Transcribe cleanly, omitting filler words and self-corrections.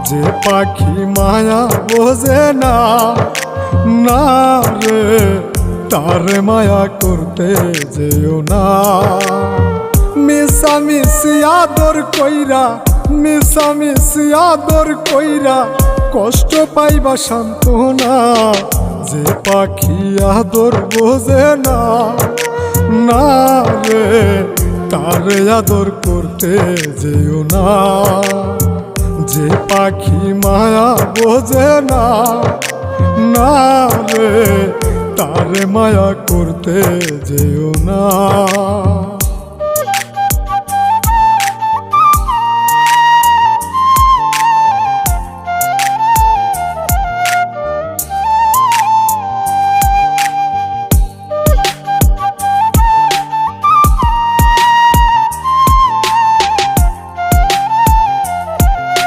যে পাখি মায়া বোঝে না, না রে তারে মায়া করতে যেও না। মিশামিশি আদর কইরা, মিশামিশি আদর কইরা কষ্ট পাইবা সান্ত্বনা। যে পাখি আদর বোঝে না, না রে তারে আদর করতে যেও না। যে পাখি মায়া বোঝে না, না রে তারে মায়া করতে যেও না।